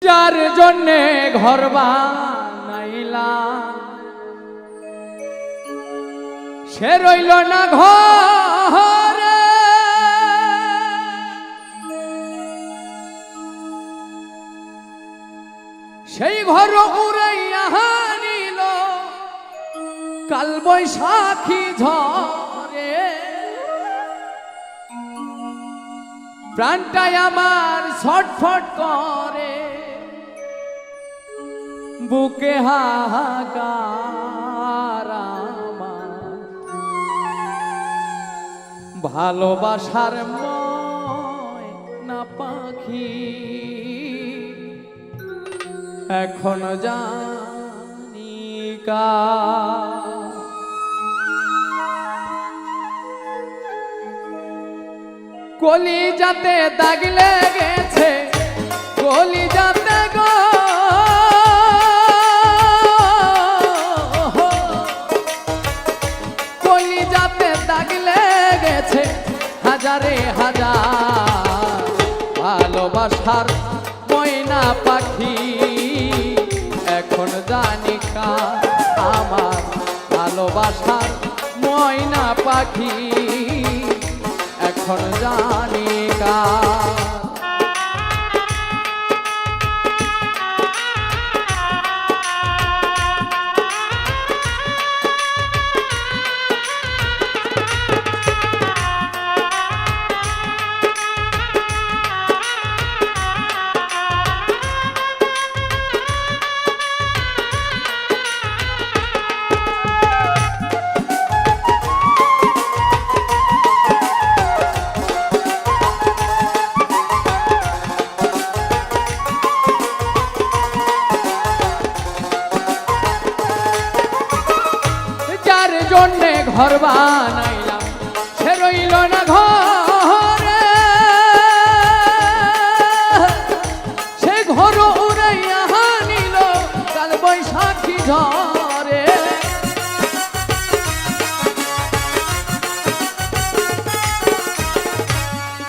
যার জন্যে ঘর বানাইলাম সে রইল না ঘরে, সেই ঘর উড়াইয়া নিল কাল বৈশাখী ঝরে। প্রাণটাই আমার ছটফট করে, বুকে হাহাকার আমার ভালোবাসার ময়না পাখি এখন জানি কার। কলিজাতে দাগ লেগেছে, কলিজাতে গো কলিজাতে দাগ লেগেছে হাজারে হাজার ভালোবাসার ময়না পাখি এখন জানি কার। আমার ভালোবাসার ময়না পাখি এখন জানি কার। জন্যে ঘর বানাইলাম সে রইল না ঘরে, সে ঘর উড়াইয়া নিল কাল বৈশাখী ঝরে।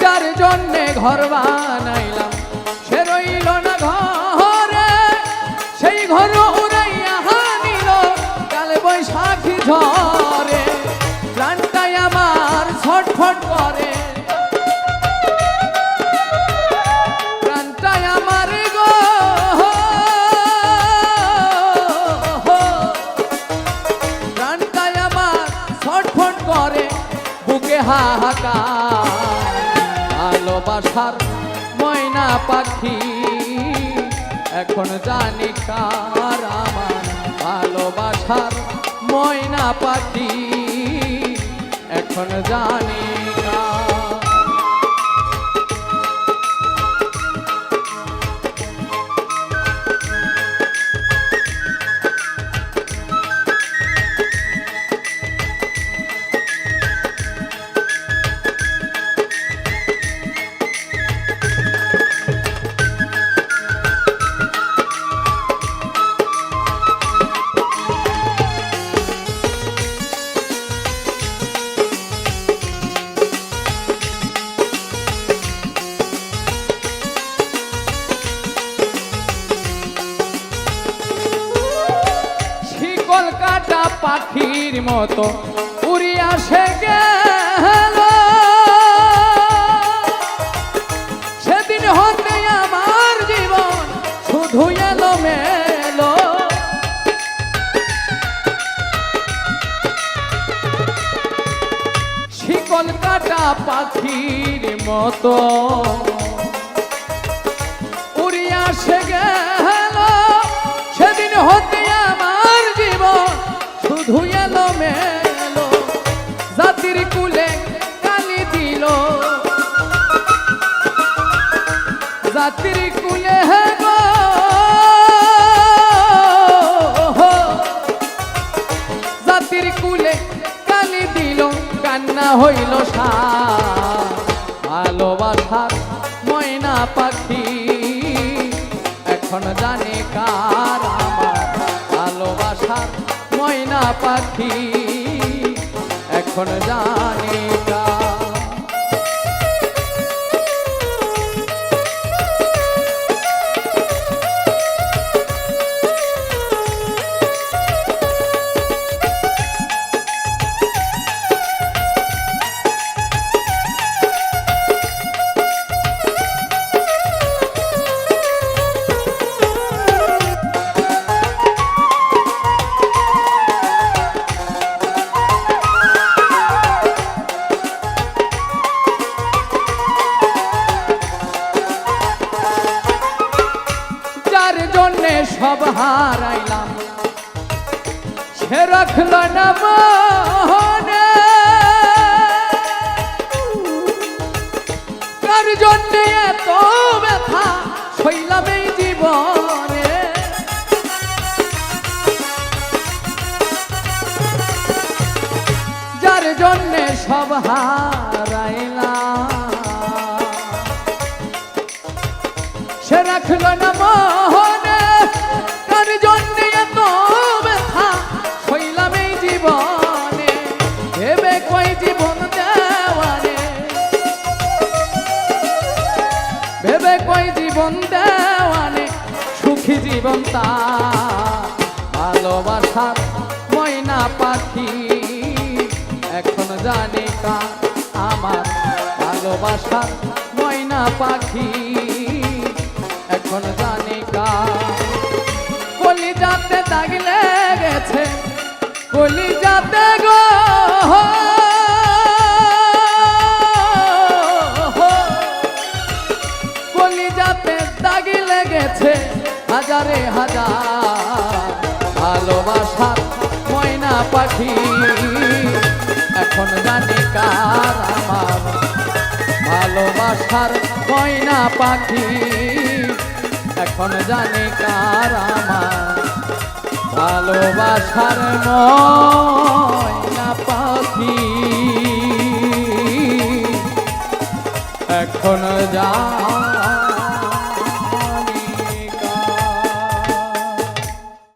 যার জন্যে ঘর বানাইলাম সে রইল না ঘরে, সেই ঘর উড়াইয়া নিল কাল বৈশাখী ঝরে। প্রাণটাই আমার ছটফট করে, প্রাণটাই আমার গো প্রাণটাই আমার ছটফট করে, বুকে হাহাকার ভালোবাসার ময়না পাখি এখন জানি কার। আমার ভালোবাসার ময়না পাখি এখন জানি কার। কলকাতা পাখির মতো উড়িয়া সে গেল, সেদিন হতে আমার জীবন শুধু এলো মেলো। কলকাতা পাখির মতো উড়িয়া সে গেল, সেদিন হতে আমার জীবন শুধু এলো মেলো। জাতির কুলে কালি দিল, জাতির কুলে গো জাতির কুলে কালি দিল, কান্না হইল সার ভালোবাসার ময়না পাখি এখন জানে কার। আমার ভালোবাসার ময়না পাখি এখন জানে কার। সব হারাইলাম সে রাখল না মনে কার জন্যে এত ব্যথা সইলাম এই জীবনে যার জন্যে সব হারাইলাম সে রাখল না মনে কার জন্যে এত ব্যথা সইলাম এই জীবনে ভেবে কই জীবন দেওয়ানে ভেবে কই জীবন দেওয়ানে সুখী জীবন তার ভালোবাসার ময়না পাখি এখন জানি কার আমার ভালোবাসার ময়না পাখি এখন জানি কার কলিজাতে দাগ লেগেছে কলিজাতে গো কলিজাতে দাগ লেগেছে হাজারে হাজার ভালোবাসার ময়না পাখি এখন জানি কার আমার ভালোবাসার ময়না পাখি এখন জানি কার আমার ভালোবাসার ময়না পাখি এখন জানি